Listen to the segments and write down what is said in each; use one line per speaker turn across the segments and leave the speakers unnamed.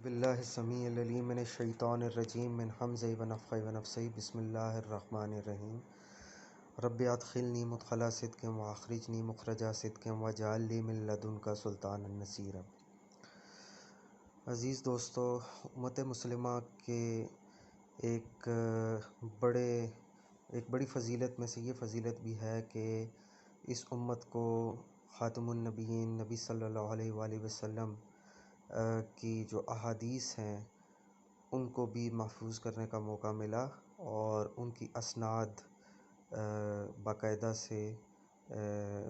باللہ السمیع العلیم من الشیطان الرجیم من حمزہ ونفخہ ونفثہ بسم اللہ الرحمن الرحیم رب ادخلنی مدخل صدق واخرجنی مخرج صدق واجعل لی من لدنک سلطانا نصیرا۔ عزیز دوستو، امت مسلمہ کے ایک بڑی فضیلت میں سے یہ فضیلت بھی ہے کہ اس امت کو خاتم النبیین نبی صلی اللہ علیہ وآلہ وسلم کی جو احادیث ہیں ان کو بھی محفوظ کرنے کا موقع ملا اور ان کی اسناد باقاعدہ سے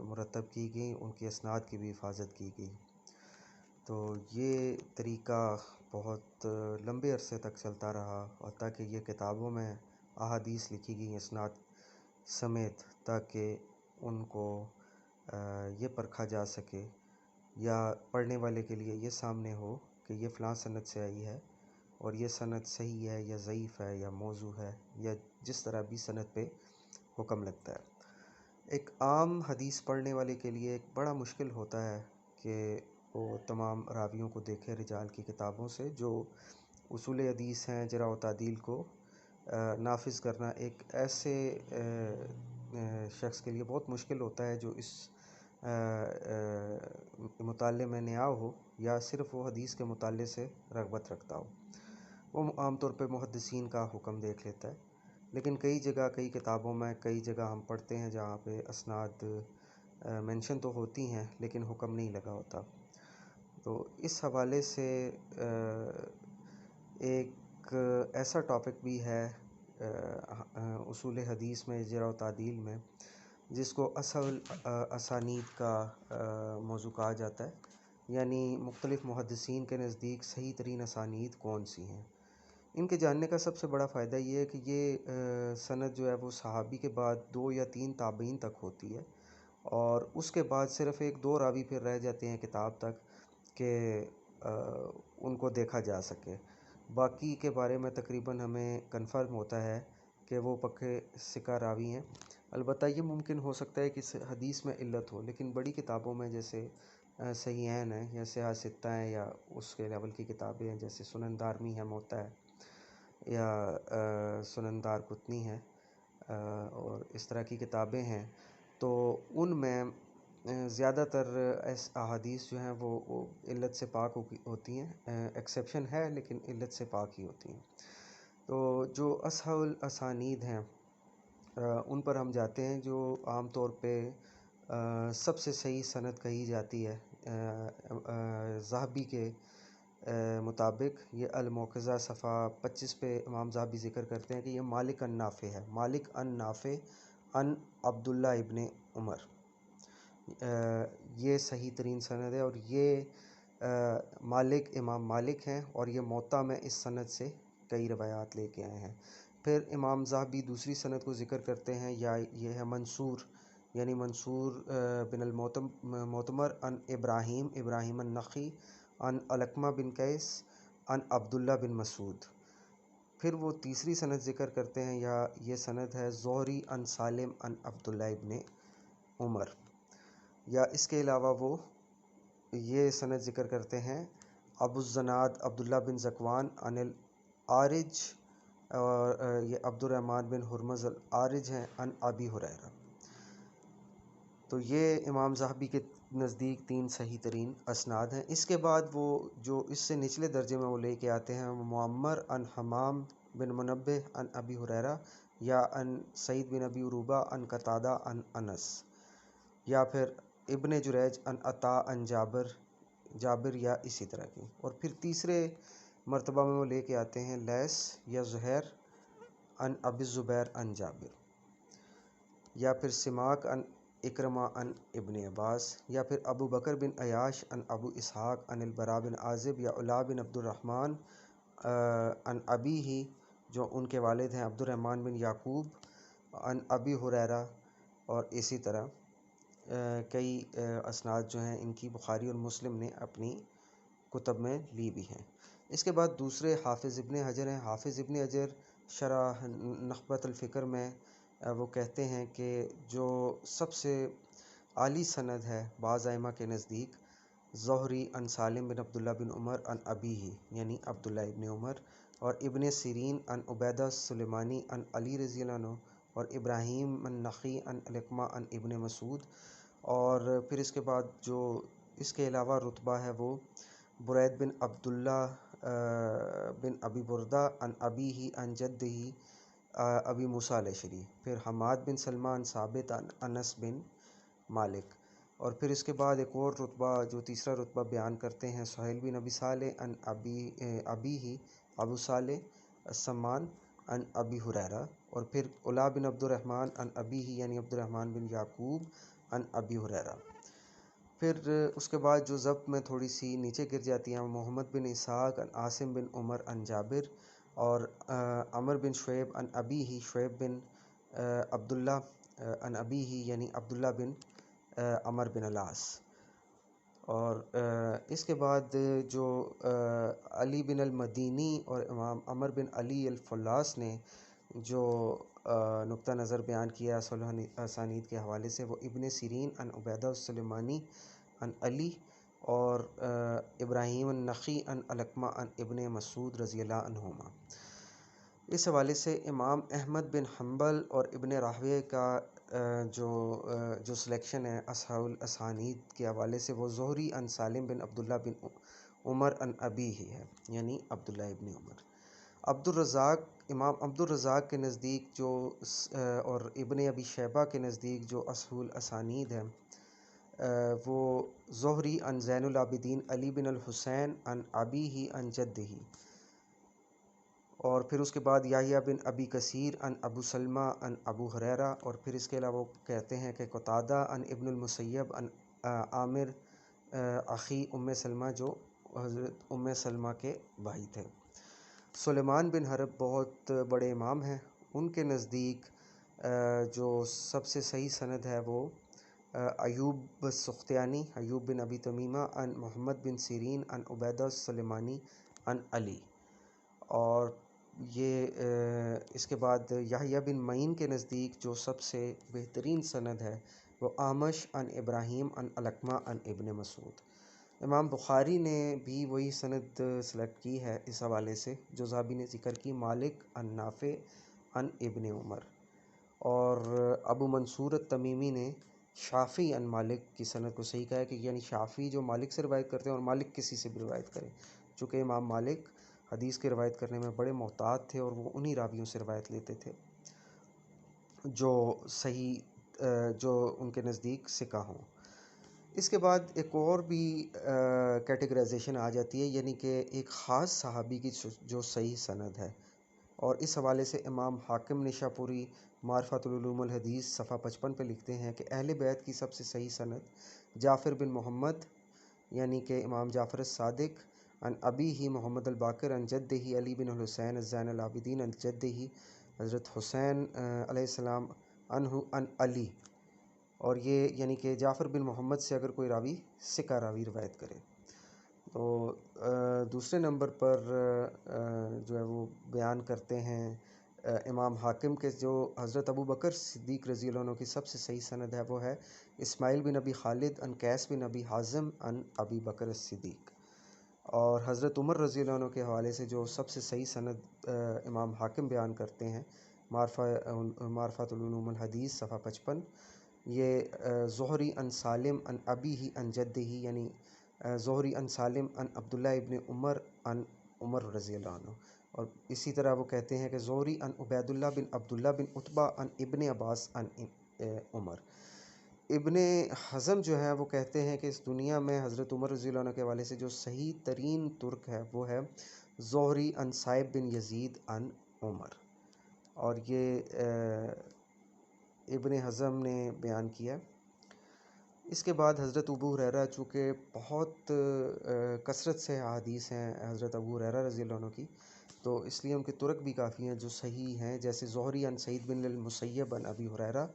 مرتب کی گئی، ان کی اسناد کی بھی حفاظت کی گئی۔ تو یہ طریقہ بہت لمبے عرصے تک چلتا رہا اور تاکہ یہ کتابوں میں احادیث لکھی گئی اسناد سمیت، تاکہ ان کو یہ پرکھا جا سکے یا پڑھنے والے کے لیے یہ سامنے ہو کہ یہ فلاں سند سے آئی ہے اور یہ سند صحیح ہے یا ضعیف ہے یا موضوع ہے یا جس طرح بھی سند پہ حکم لگتا ہے۔ ایک عام حدیث پڑھنے والے کے لیے ایک بڑا مشکل ہوتا ہے کہ وہ تمام راویوں کو دیکھے رجال کی کتابوں سے۔ جو اصول حدیث ہیں، جرح و تعدیل کو نافذ کرنا ایک ایسے شخص کے لیے بہت مشکل ہوتا ہے جو اس مطالعے میں نیا ہو یا صرف وہ حدیث کے مطالعے سے رغبت رکھتا ہو۔ وہ عام طور پہ محدثین کا حکم دیکھ لیتا ہے، لیکن کئی جگہ کئی کتابوں میں کئی جگہ ہم پڑھتے ہیں جہاں پہ اسناد مینشن تو ہوتی ہیں لیکن حکم نہیں لگا ہوتا۔ تو اس حوالے سے ایک ایسا ٹاپک بھی ہے اصول حدیث میں، جرح و تعدیل میں، جس کو اصل اسانید کا موضوع کہا جاتا ہے، یعنی مختلف محدثین کے نزدیک صحیح ترین اسانید کون سی ہیں۔ ان کے جاننے کا سب سے بڑا فائدہ یہ ہے کہ یہ سند جو ہے وہ صحابی کے بعد 2 یا 3 تابعین تک ہوتی ہے، اور اس کے بعد صرف 1-2 راوی پھر رہ جاتے ہیں کتاب تک کہ ان کو دیکھا جا سکے۔ باقی کے بارے میں تقریباً ہمیں کنفرم ہوتا ہے کہ وہ پکے ثقہ راوی ہیں۔ البتہ یہ ممکن ہو سکتا ہے کہ حدیث میں علت ہو، لیکن بڑی کتابوں میں جیسے صحیحین ہیں یا صحاح ستہ ہیں یا اس کے لیول کی کتابیں ہیں جیسے سنن دارمی ہے، موطا ہے، یا سنن دارقطنی ہے، اور اس طرح کی کتابیں ہیں، تو ان میں زیادہ تر احادیث جو ہیں وہ علت سے پاک ہوتی ہیں۔ ایکسیپشن ہے لیکن علت سے پاک ہی ہوتی ہیں۔ تو جو اصح الاسانید ہیں ان پر ہم جاتے ہیں، جو عام طور پہ سب سے صحیح سند کہی جاتی ہے۔ ذہبی کے مطابق یہ الموقظہ صفحہ 25 پہ امام ذہبی ذکر کرتے ہیں کہ یہ مالک ان نافع ہے، مالک ان نافع ان عبداللہ ابن عمر، یہ صحیح ترین سند ہے، اور یہ امام مالک ہیں اور یہ موطا میں اس سند سے کئی روایات لے کے آئے ہیں۔ پھر امام ذہبی دوسری سند کو ذکر کرتے ہیں، یا یہ ہے منصور، یعنی منصور بن المعتمر ان ابراہیم النخعی ان علقمہ بن قیس ان عبداللہ بن مسعود۔ پھر وہ تیسری سند ذکر کرتے ہیں، یا یہ سند ہے زہری ان سالم ان عبداللہ ابن عمر، یا اس کے علاوہ وہ یہ سند ذکر کرتے ہیں ابو الزناد عبداللہ بن ذکوان ان العارج، اور یہ عبد الرحمن بن ہرمز العارج ہیں ان ابی ہریرہ۔ تو یہ امام ذہبی کے نزدیک 3 صحیح ترین اسناد ہیں۔ اس کے بعد وہ جو اس سے نچلے درجے میں وہ لے کے آتے ہیں، معمر ان حمام بن منبہ ان ابی ہریرہ، یا ان سعید بن ابی عروبہ ان قتادہ ان انس، یا پھر ابن جریج ان عطاء ان جابر یا اسی طرح کی۔ اور پھر تیسرے مرتبہ میں وہ لے کے آتے ہیں لیث یا زہیر ان ابی الزبیر ان جابر، یا پھر سماک ان اکرمہ ان ابن عباس، یا پھر ابو بکر بن عیاش ان ابو اسحاق ان البراء بن عازب، یا علا بن عبد الرحمن ان ابی ہی، جو ان کے والد ہیں عبد الرحمن بن یعقوب ان ابی ہریرہ، اور اسی طرح کئی اسناد جو ہیں ان کی بخاری اور مسلم نے اپنی کتب میں لی بھی ہیں۔ اس کے بعد دوسرے حافظ ابن حجر ہیں۔ حافظ ابن حجر شرح نخبۃ الفکر میں وہ کہتے ہیں کہ جو سب سے عالی سند ہے بعض ائمہ کے نزدیک، ظہری ان سالم بن عبداللہ بن عمر ان ابیہ یعنی عبداللہ ابن عمر، اور ابن سیرین ان عبیدہ سلیمانی ان علی رضی اللہ عنہ، اور ابراہیم النخعی ان علقمہ ان ابن مسعود، اور پھر اس کے بعد جو اس کے علاوہ رتبہ ہے وہ برید بن عبداللہ بن ابی بردہ ان ابیہ ان جدہ ابی موسیٰ الاشعری، پھر حماد بن سلمہ ان ثابت ان انس بن مالک، اور پھر اس کے بعد ایک اور رتبہ جو تیسرا رتبہ بیان کرتے ہیں سہیل بن ابی صالح ان ابیہ ابو صالح السمان ان ابی ہریرہ، اور پھر علا بن عبد الرحمن ان ابیہ یعنی عبد الرحمن بن یعقوب ان ابی ہریرہ۔ پھر اس کے بعد جو ضبط میں تھوڑی سی نیچے گر جاتی ہیں، محمد بن اسحاق ان عاصم بن عمر ان جابر، اور عمر بن شعیب ان ابیہ شعیب بن عبداللہ ان ابیہ یعنی عبداللہ بن عمر بن العاص، اور اس کے بعد جو علی بن المدینی اور امام عمر بن علی الفلاس نے جو نقطہ نظر بیان کیا اصل اسانید کے حوالے سے، وہ ابن سیرین ان عبیدہ السلیمانی ان علی، اور ابراہیم النخعی ان علقمہ ان ابن مسعود رضی اللہ عنہما۔ اس حوالے سے امام احمد بن حنبل اور ابن راہویہ کا جو سلیکشن ہے اصحاب الاسانید کے حوالے سے، وہ زہری ان سالم بن عبداللہ بن عمر ان ابی ہی ہے یعنی عبداللہ ابن عمر۔ امام عبد الرزاق کے نزدیک جو اور ابن ابی شیبہ کے نزدیک جو اصحاب الاسانید ہے وہ زہری ان زین العابدین علی بن الحسین ان ابیہ ان جدہ، اور پھر اس کے بعد یحییٰ بن ابی کثیر ان ابو سلمہ ان ابو ہریرہ، اور پھر اس کے علاوہ وہ کہتے ہیں کہ قتادہ ان ابن المسیب ان عامر اخی ام سلمہ جو حضرت ام سلمہ کے بھائی تھے۔ سلیمان بن حرب بہت بڑے امام ہیں، ان کے نزدیک جو سب سے صحیح سند ہے وہ ایوب السختیانی ایوب بن ابی تمیمہ ان محمد بن سیرین ان عبیدہ السلیمانی ان علی، اور یہ اس کے بعد یحییٰ بن معین کے نزدیک جو سب سے بہترین سند ہے وہ اعمش ان ابراہیم ان علقمہ ان ابن مسعود۔ امام بخاری نے بھی وہی سند سلیکٹ کی ہے اس حوالے سے جو ذہبی نے ذکر کی، مالک ان نافع ان ابن عمر، اور ابو منصور التمیمی نے شافعی ان مالک کی سند کو صحیح کہا ہے کہ یعنی شافعی جو مالک سے روایت کرتے ہیں اور مالک کسی سے بھی روایت کریں، چونکہ امام مالک حدیث کے روایت کرنے میں بڑے محتاط تھے اور وہ انہی راویوں سے روایت لیتے تھے جو صحیح جو ان کے نزدیک ثقہ ہوں۔ اس کے بعد ایک اور بھی کیٹیگرائزیشن آ جاتی ہے، یعنی کہ ایک خاص صحابی کی جو صحیح سند ہے، اور اس حوالے سے امام حاکم نشاپوری معرفت العلوم الحدیث صفحہ 55 پہ لکھتے ہیں کہ اہل بیت کی سب سے صحیح سند جعفر بن محمد یعنی کہ امام جعفر الصادق ان ابیہ محمد الباقر ان جدہ علی بن الحسین الزین العابدین ان جدہ حضرت حسین علیہ السلام عنہ ان علی، اور یہ یعنی کہ جعفر بن محمد سے اگر کوئی راوی ثقہ راوی روایت کرے تو دوسرے نمبر پر جو ہے وہ بیان کرتے ہیں امام حاکم کے جو حضرت ابو بکر صدیق رضی اللہ عنہ کی سب سے صحیح سند ہے وہ ہے اسماعیل بن ابی خالد ان قیس بن ابی حازم ان ابی بکر الصدیق، اور حضرت عمر رضی اللہ عنہ کے حوالے سے جو سب سے صحیح سند امام حاکم بیان کرتے ہیں معرفت العلوم الحدیث صفحہ 55، یہ زہری ان سالم ان ابیہ ان جدہ یعنی زہری ان سالم ان عبداللہ ابن عمر ان عمر رضی اللہ عنہ، اور اسی طرح وہ کہتے ہیں کہ زہری ان عبید اللہ بن عبداللہ بن عتبہ ان ابن عباس ان عمر۔ ابن حزم جو ہے وہ کہتے ہیں کہ اس دنیا میں حضرت عمر رضی اللہ عنہ کے حوالے سے جو صحیح ترین ترک ہے وہ ہے زہری ان صائب بن یزید ان عمر، اور یہ ابن حزم نے بیان کیا۔ اس کے بعد حضرت ابو ہریرہ چونکہ بہت کثرت سے احادیث ہیں حضرت ابو ہریرہ رضی اللہ عنہ کی، تو اس لیے ان کے طرق بھی کافی ہیں جو صحیح ہیں، جیسے زہری ان سعید بن المسیب ان ابی ہریرہ،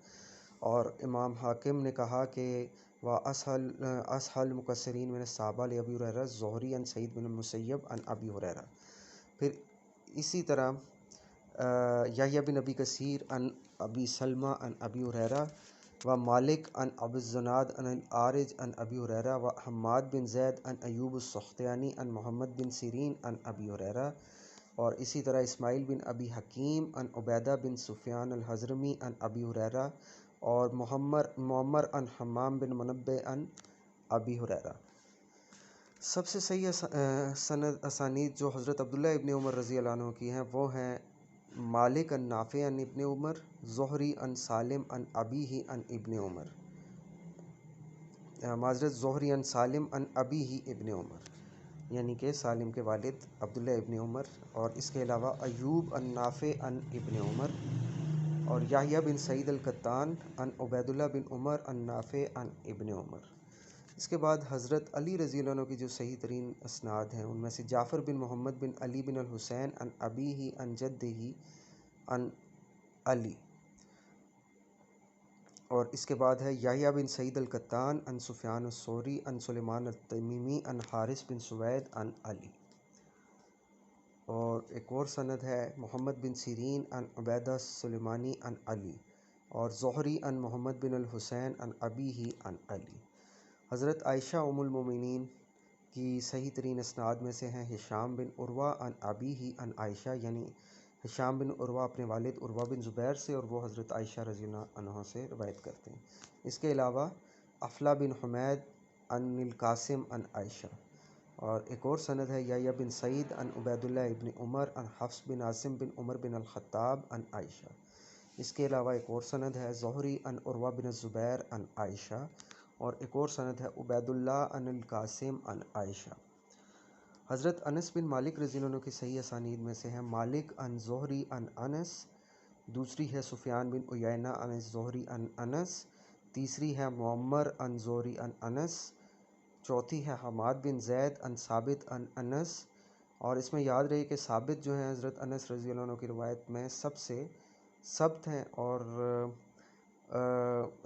اور امام حاکم نے کہا کہ اسہل مکثرین من الصحابہ لابی ہریرہ زہری ان سعید بن المسیب ان ابی ہریرہ۔ پھر اسی طرح یحییٰ بن ابی کثیر ان ابی سلمہ ان ابی ہریرہ، و مالک عن ابو الزناد عن العارج عن ابی ہریرہ و حماد بن زید عن ایوب السختیانی عن محمد بن سیرین عن ابی ہریرہ، اور اسی طرح اسماعیل بن ابی حکیم عن عبیدہ بن سفیان الحضرمی عن ابی ہریرہ، اور معمر عن حمام بن منبع عن ابی ہریرہ۔ سب سے صحیح سند اسانید جو حضرت عبداللہ ابن عمر رضی اللہ عنہ کی ہیں وہ ہیں مالک عن نافع عن ابن عمر، زہری عن سالم عن ابیہ عن ابن عمر، زہری عن سالم عن ابیہ ابن عمر، یعنی کہ سالم کے والد عبداللہ ابن عمر، اور اس کے علاوہ ایوب عن نافع عن ابن عمر، اور یحییٰ بن سعید القطان عن عبید اللہ بن عمر عن نافع عن ابن عمر۔ اس کے بعد حضرت علی رضی اللہ عنہ کی جو صحیح ترین اسناد ہیں ان میں سے جعفر بن محمد بن علی بن الحسین عن ابیہ عن جدہ عن علی، اور اس کے بعد ہے یحییٰ بن سعید القطان عن سفیان الثوری عن سلیمان التمیمی عن حارث بن سوید عن علی، اور ایک اور سند ہے محمد بن سیرین عن عبیدہ سلیمانی عن علی، اور زہری عن محمد بن الحسین عن ابیہ عن علی۔ حضرت عائشہ ام المومنین کی صحیح ترین اسناد میں سے ہیں ہشام بن عروہ عن ابیہ عن عائشہ، یعنی ہشام بن عروہ اپنے والد عروہ بن زبیر سے، اور وہ حضرت عائشہ رضی اللہ عنہا سے روایت کرتے ہیں۔ اس کے علاوہ افلا بن حمید عن القاسم عن عائشہ، اور ایک اور سند ہے یحییٰ بن سعید عن عبید اللہ ابن عمر عن حفص بن عاصم بن عمر بن الخطاب عن عائشہ۔ اس کے علاوہ ایک اور سند ہے زہری عن عروہ بن الزبیر عن عائشہ، اور ایک اور سند ہے عبید اللہ عن القاسم عن عائشہ۔ حضرت انس بن مالک رضی اللہ عنہ کی صحیح اسانید میں سے ہیں مالک عن زہری عن انس، دوسری ہے سفیان بن عیینہ عن الزہری عن انس، تیسری ہے معمر عن زہری عن انس، چوتھی ہے حماد بن زید عن ثابت عن انس، اور اس میں یاد رہے کہ ثابت جو ہیں حضرت انس رضی اللہ عنہ کی روایت میں سب سے ثبت ہیں، اور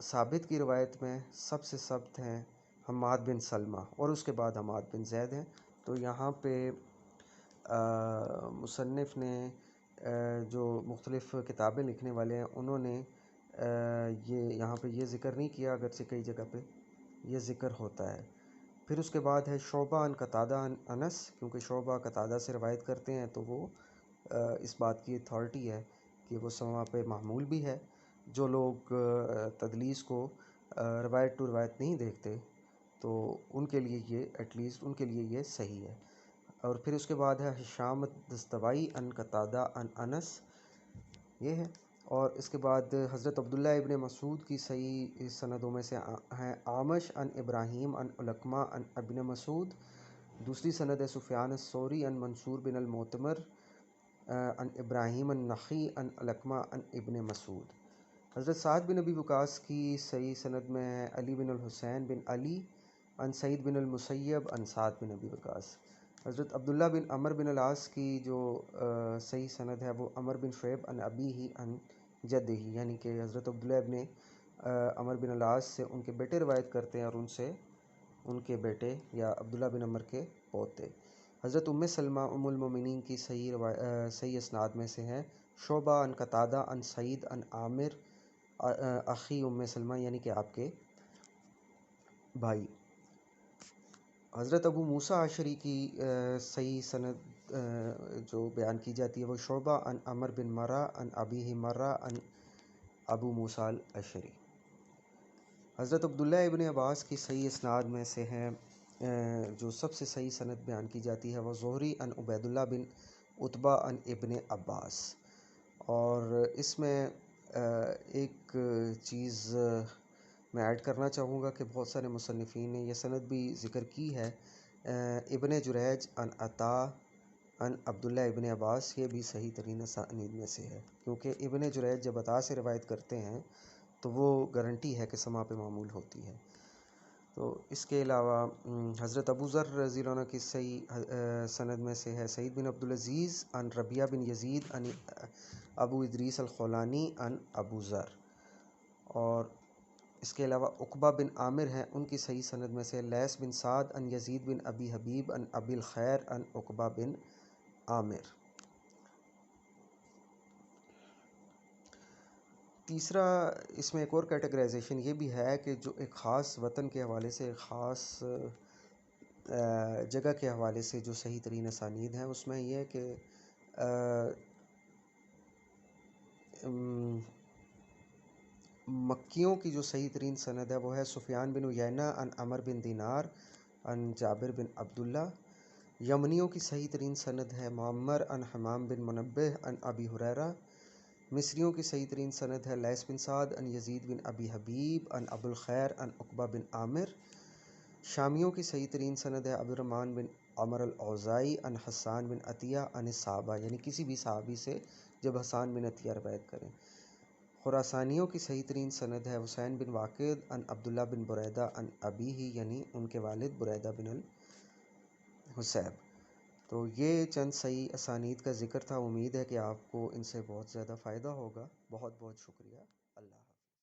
ثابت کی روایت میں سب سے ثبت ہیں حماد بن سلمہ، اور اس کے بعد حماد بن زید ہیں۔ تو یہاں پہ مصنف نے جو مختلف کتابیں لکھنے والے ہیں انہوں نے یہ یہاں پہ یہ ذکر نہیں کیا، اگرچہ کئی جگہ پہ یہ ذکر ہوتا ہے۔ پھر اس کے بعد ہے شعبہ عن قتادہ عن انس، کیونکہ شعبہ قتادہ سے روایت کرتے ہیں تو وہ اس بات کی اتھارٹی ہے کہ وہ سما پہ معمول بھی ہے۔ جو لوگ تدلیس کو روایت ٹو روایت نہیں دیکھتے تو ان کے لیے یہ ایٹ لیسٹ ان کے لیے یہ صحیح ہے۔ اور پھر اس کے بعد ہے ہشام الدستوائی عن قتادہ عن انس، یہ ہے۔ اور اس کے بعد حضرت عبداللہ ابن مسعود کی صحیح سندوں میں سے ہیں اعمش عن ابراہیم عن علقمہ عن ابن مسعود، دوسری سند ہے سفیان الثوری عن منصور بن المعتمر عن ابراہیم النخعی عن علقمہ عن ابن مسعود۔ حضرت سعد بن ابی وقاص کی صحیح سند میں ہے علی بن الحسین بن علی عن سعید بن المسیب عن سعد بن ابی وقاص۔ حضرت عبداللہ بن عمر بن العاص کی جو صحیح سند ہے وہ عمر بن شعیب عن ابیہ عن جدہ، یعنی کہ حضرت عبداللہ ابن عمر بن العاص سے ان کے بیٹے روایت کرتے ہیں اور ان سے ان کے بیٹے یا عبداللہ بن عمر کے پوتے۔ حضرت ام سلمہ ام المومنین کی صحیح اسناد میں سے ہے شعبہ عن قتادہ عن سعید عن عامر اخی ام سلمہ، یعنی کہ آپ کے بھائی۔ حضرت ابو موسیٰ اشعری کی صحیح سند جو بیان کی جاتی ہے وہ شعبہ عن عمر بن مرہ عن ابیہ مرہ عن ابو موسیٰ الاشعری۔ حضرت عبداللہ ابن عباس کی صحیح اسناد میں سے ہے جو سب سے صحیح سند بیان کی جاتی ہے وہ زہری عن عبید اللہ بن عتبہ عن ابن عباس۔ اور اس میں ایک چیز میں ایڈ کرنا چاہوں گا کہ بہت سارے مصنفین نے یہ سند بھی ذکر کی ہے، ابن جریج عن عطا عن عبداللہ ابن عباس، یہ بھی صحیح ترین اسانید میں سے ہے، کیونکہ ابن جریج جب عطا سے روایت کرتے ہیں تو وہ گارنٹی ہے کہ سما پہ معمول ہوتی ہے۔ تو اس کے علاوہ حضرت ابو ذر رضی اللہ عنہ کی صحیح سند میں سے ہے سعید بن عبدالعزیز عن ربیعہ بن یزید عن ابو ادریس الخولانی عن ابو ذر، اور اس کے علاوہ عقبہ بن عامر ہیں ان کی صحیح سند میں سے لیث بن سعد عن یزید بن ابی حبیب عن ابی الخیر عن عقبہ بن عامر۔ تیسرا اس میں ایک اور کیٹیگرائزیشن یہ بھی ہے کہ جو ایک خاص وطن کے حوالے سے، خاص جگہ کے حوالے سے جو صحیح ترین اسانید ہیں اس میں یہ ہے کہ مکیوں کی جو صحیح ترین سند ہے وہ ہے سفیان بن عیینہ عن عمر بن دینار عن جابر بن عبداللہ. یمنیوں کی صحیح ترین سند ہے معمر عن حمام بن منبہ عن ابی ہریرہ. مصریوں کی صحیح ترین سند ہے لیث بن سعد عن یزید بن ابی حبیب عن ابو الخیر عن عقبہ بن عامر. شامیوں کی صحیح ترین سند ہے عبدالرحمن بن عمر الاوزاعی عن حسان بن عطیہ عن الصحابہ، یعنی کسی بھی صحابی سے جب حسان بن عطیہ روایت کریں. خراسانیوں کی صحیح ترین سند ہے حسین بن واقد عن عبداللہ بن بریدہ عن ابیہ، یعنی ان کے والد بریدہ بن الحصیب. تو یہ چند صحیح اسانید کا ذکر تھا. امید ہے کہ آپ کو ان سے بہت زیادہ فائدہ ہوگا. بہت بہت شکریہ.